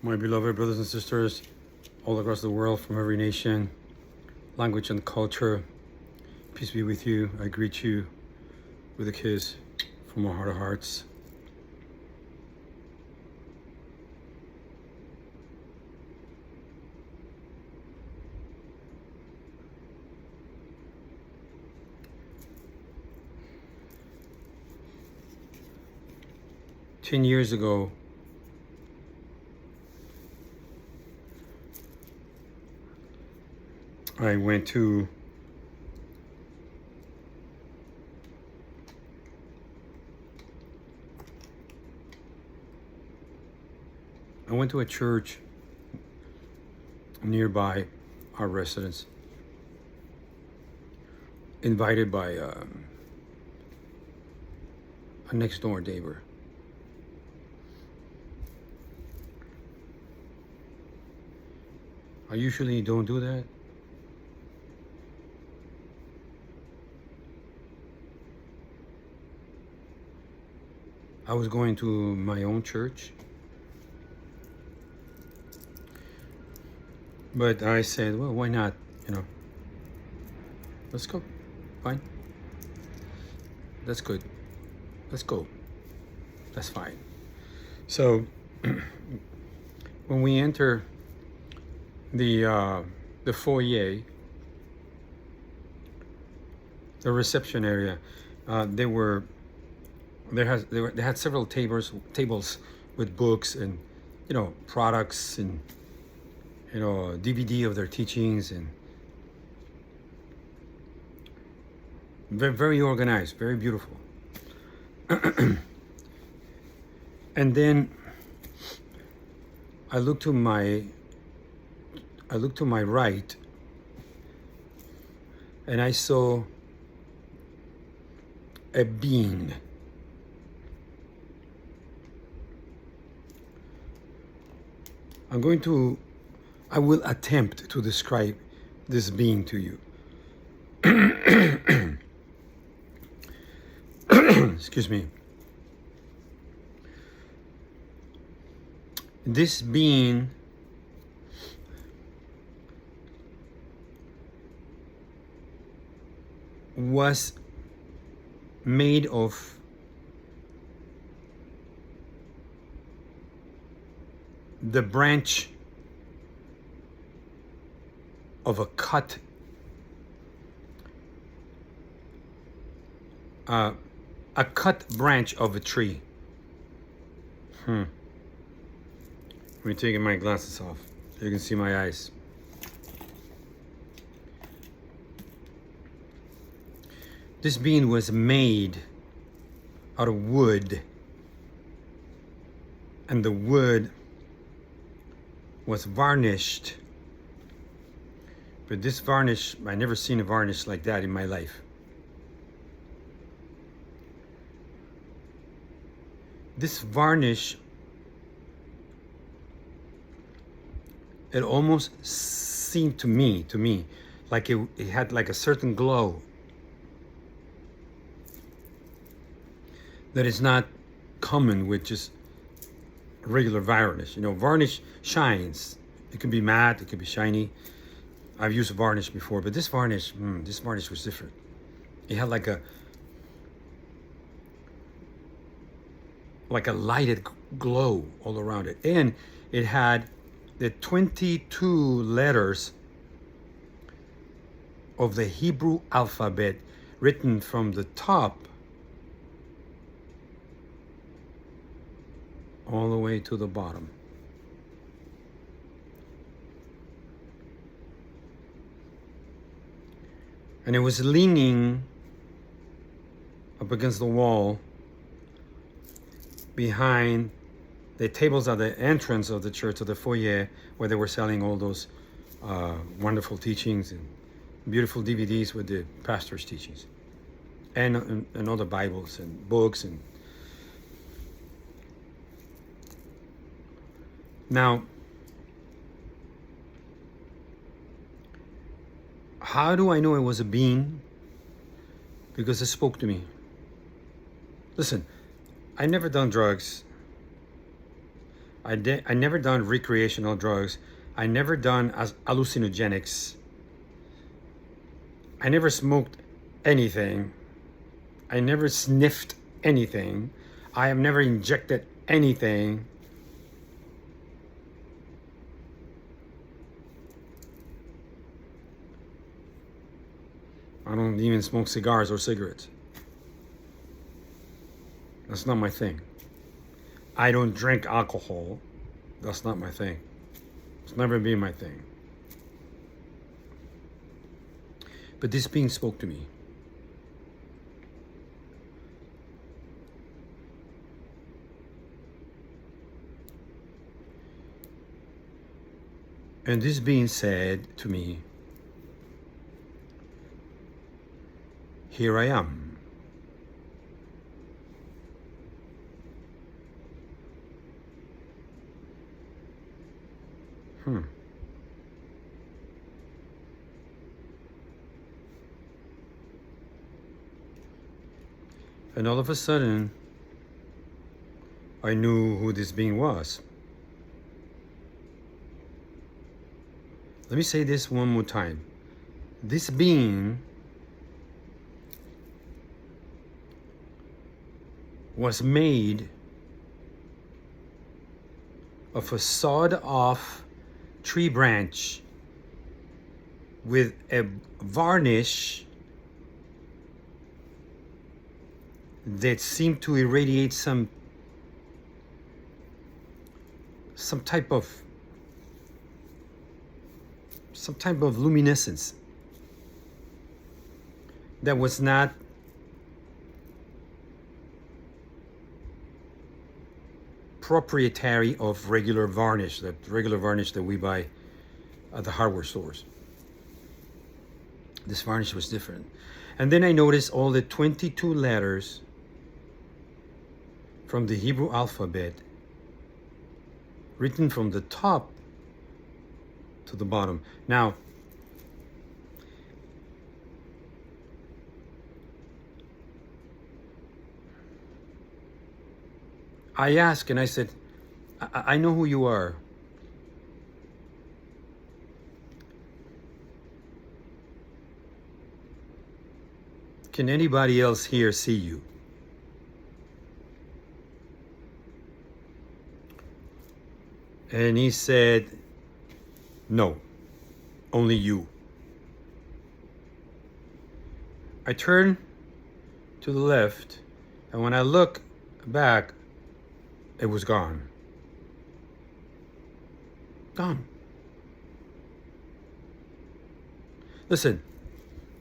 My beloved brothers and sisters all across the world, from every nation, language, and culture, peace be with you. I greet you with a kiss from our heart of hearts. Ten years ago, I went to a church nearby our residence, invited by a next door neighbor. I usually don't do that. I was going to my own church, but I said, well, why not? Let's go. Fine. That's good. Let's go. That's fine. So when we enter the foyer, the reception area, they had several tables with books and products and DVD of their teachings, and very, very organized, very beautiful. And then I looked to my right, and I saw a being. I will attempt to describe this being to you. Excuse me. This being was made of the branch of a cut branch of a tree. Let me take my glasses off so you can see my eyes. This being was made out of wood, and the wood was varnished. But this varnish, I never seen a varnish like that in my life. This varnish, it almost seemed to me like it had like a certain glow that is not common with just regular varnish. Varnish shines. It can be matte, it can be shiny. I've used varnish before, but this varnish was different. It had like a lighted glow all around it, and it had the 22 letters of the Hebrew alphabet written from the top all the way to the bottom. And it was leaning up against the wall behind the tables at the entrance of the church, of the foyer, where they were selling all those wonderful teachings and beautiful DVDs with the pastor's teachings, and all the Bibles and books. And now, how do I know it was a being? Because it spoke to me. Listen, I never done drugs. I never done recreational drugs. I never done hallucinogenics. I never smoked anything. I never sniffed anything. I have never injected anything. I don't even smoke cigars or cigarettes. That's not my thing. I don't drink alcohol. That's not my thing. It's never been my thing. But this being spoke to me. And this being said to me, here I am. And all of a sudden, I knew who this being was. Let me say this one more time. This being was made of a sawed-off tree branch with a varnish that seemed to irradiate some type of luminescence that was not proprietary of regular varnish that we buy at the hardware stores. This varnish was different. And then I noticed all the 22 letters from the Hebrew alphabet written from the top to the bottom. Now, I asked and I said, I know who you are. Can anybody else here see you? And he said, no, only you. I turned to the left, and when I look back, it was gone. Gone. Listen,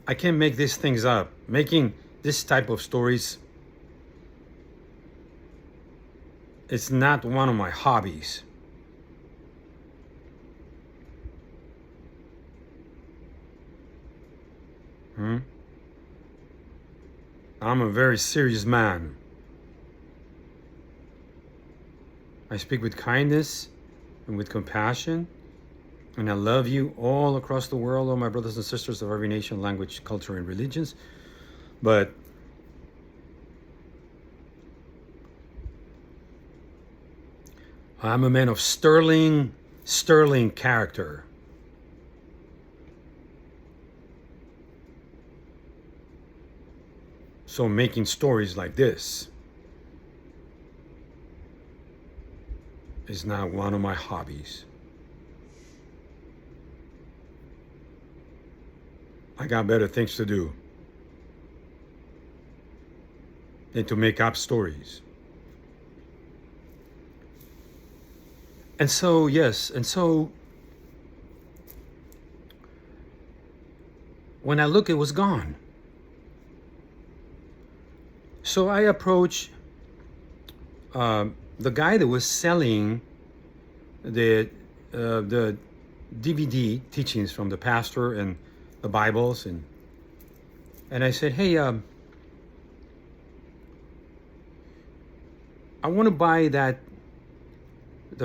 I can't make these things up. Making this type of stories, it's not one of my hobbies. I'm a very serious man. I speak with kindness and with compassion, and I love you all across the world, all my brothers and sisters of every nation, language, culture, and religions. But I'm a man of sterling character. So making stories like this is not one of my hobbies. I got better things to do than to make up stories. And so, yes, when I look, it was gone. So I approached the guy that was selling the DVD teachings from the pastor and the Bibles, and I said, hey, I want to buy that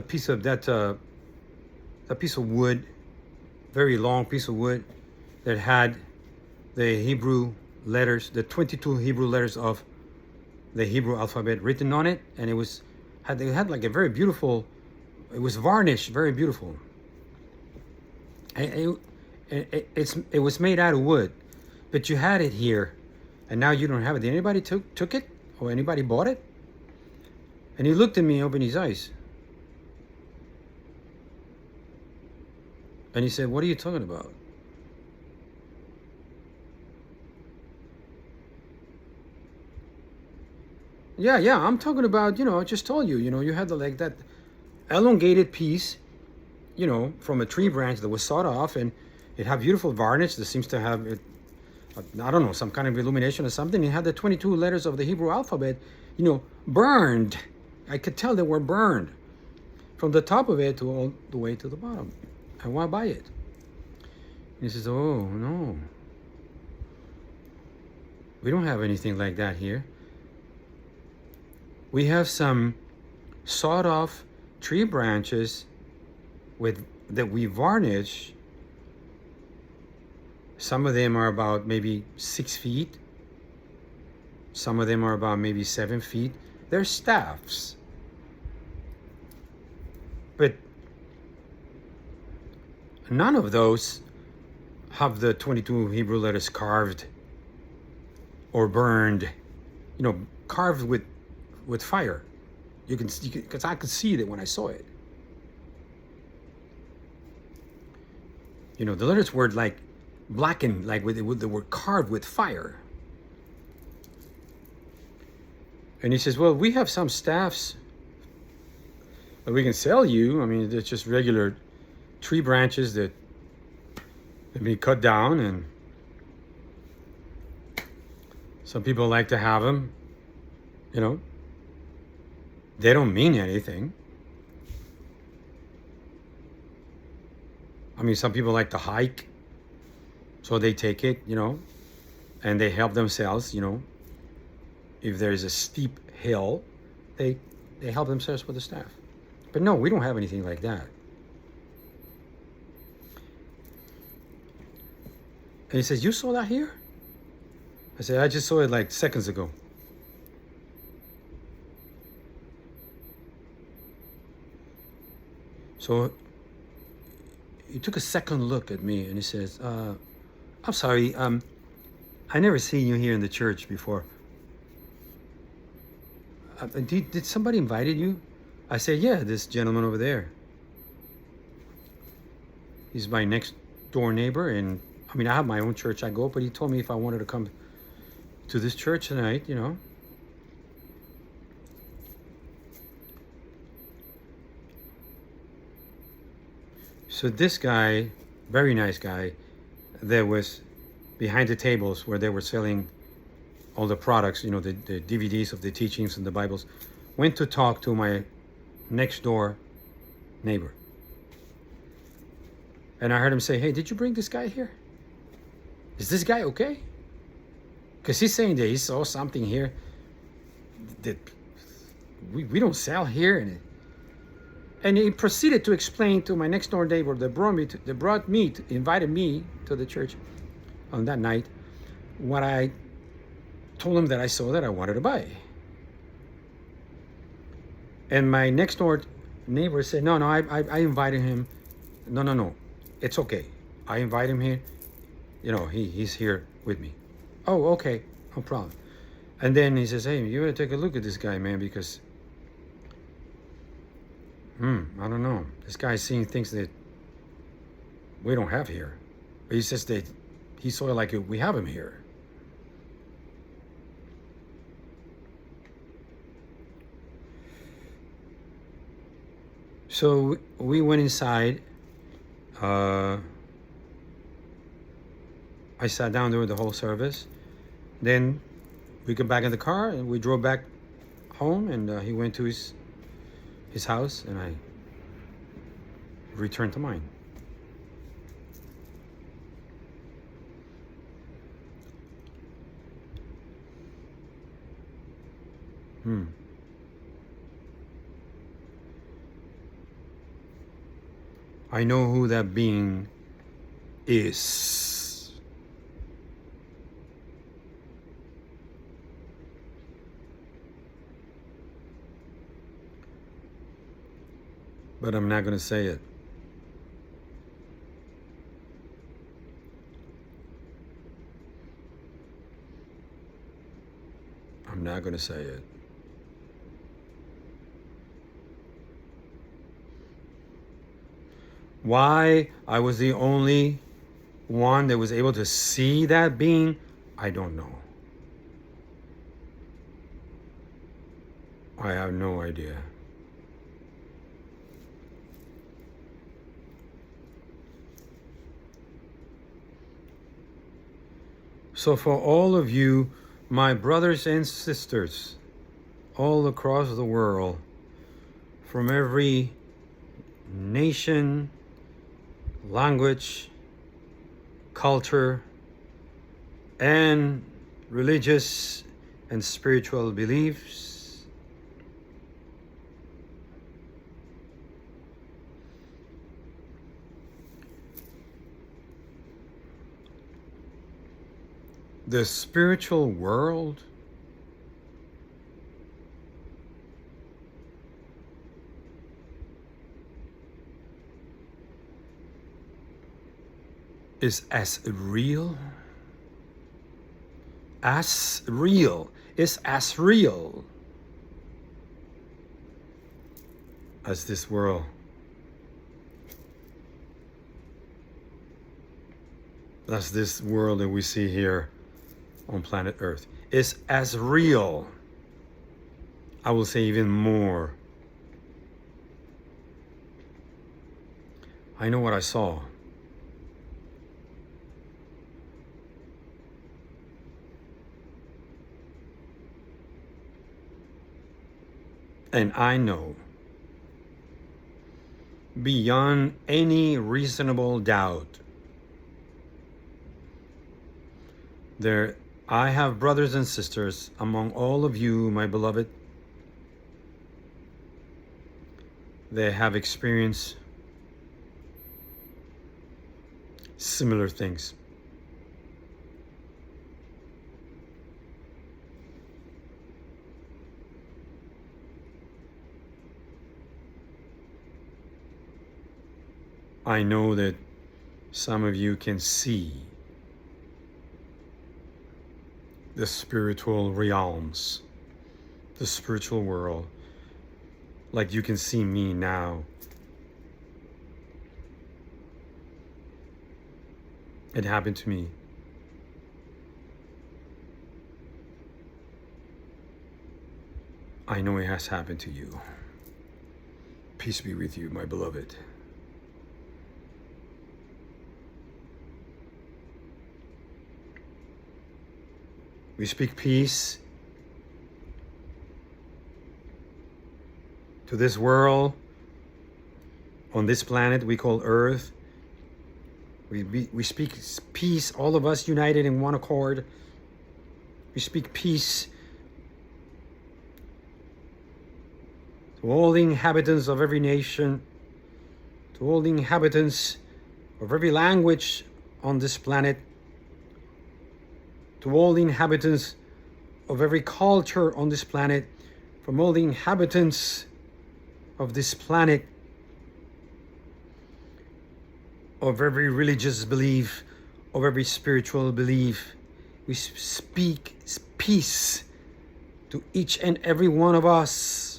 piece of wood, very long piece of wood that had the Hebrew letters, the 22 Hebrew letters of the Hebrew alphabet written on it, and it had like a very beautiful It was varnished, very beautiful. It was made out of wood, but you had it here, and now you don't have it. Did anybody took it, or anybody bought it? And he looked at me, opened his eyes, and he said, "What are you talking about?" Yeah, I'm talking about, I just told you, you had that elongated piece, from a tree branch that was sawed off, and it had beautiful varnish that seems to have it, I don't know, some kind of illumination or something. It had the 22 letters of the Hebrew alphabet, burned. I could tell they were burned from the top of it to all the way to the bottom. I want to buy it. He says, "Oh, no. We don't have anything like that here. We have some sawed off tree branches that we varnish. Some of them are about maybe 6 feet. Some of them are about maybe 7 feet. They're staffs. But none of those have the 22 Hebrew letters carved or burned, carved with fire. You can, because I could see it when I saw it. The letters were like blackened, like they were carved with fire. And he says, "Well, we have some staffs that we can sell you. I mean, it's just regular tree branches that have been cut down, and some people like to have them. They don't mean anything. I mean, some people like to hike, so they take it, and they help themselves, If there's a steep hill, they help themselves with the staff. But no, we don't have anything like that." And he says, "You saw that here?" I said, "I just saw it like seconds ago." So he took a second look at me and he says, "I'm sorry, I never seen you here in the church before. Did somebody invited you?" I said, "Yeah, this gentleman over there. He's my next door neighbor, and I mean, I have my own church I go, but he told me if I wanted to come to this church tonight, So this guy, very nice guy, that was behind the tables where they were selling all the products, the DVDs of the teachings and the Bibles, went to talk to my next door neighbor. And I heard him say, "Hey, did you bring this guy here? Is this guy okay?" Because he's saying that he saw something here that we don't sell here. And he proceeded to explain to my next door neighbor that invited me to the church on that night, what I told him that I saw that I wanted to buy. And my next door neighbor said, "No, I invited him. No, it's okay. I invite him here. He's here with me." "Oh, okay, no problem." And then he says, "Hey, you gotta take a look at this guy, man, because I don't know. This guy's seeing things that we don't have here." But he says that he saw it like we have him here. So we went inside. I sat down during the whole service. Then we got back in the car and we drove back home, and he went to his house, and I returned to mine. I know who that being is. but I'm not going to say it. I'm not going to say it. Why I was the only one that was able to see that being, I don't know. I have no idea. So for all of you, my brothers and sisters, all across the world, from every nation, language, culture, and religious and spiritual beliefs, the spiritual world is as real as real as this world. That's this world that we see here on planet Earth. It's as real. I will say even more. I know what I saw. And I know beyond any reasonable doubt I have brothers and sisters among all of you, my beloved, they have experienced similar things. I know that some of you can see the spiritual realms, the spiritual world, like you can see me now. It happened to me. I know it has happened to you. Peace be with you, my beloved. We speak peace to this world, on this planet we call Earth. We speak peace, all of us united in one accord. We speak peace to all the inhabitants of every nation, to all the inhabitants of every language on this planet, to all the inhabitants of every culture on this planet, from all the inhabitants of this planet, of every religious belief, of every spiritual belief. We speak peace to each and every one of us.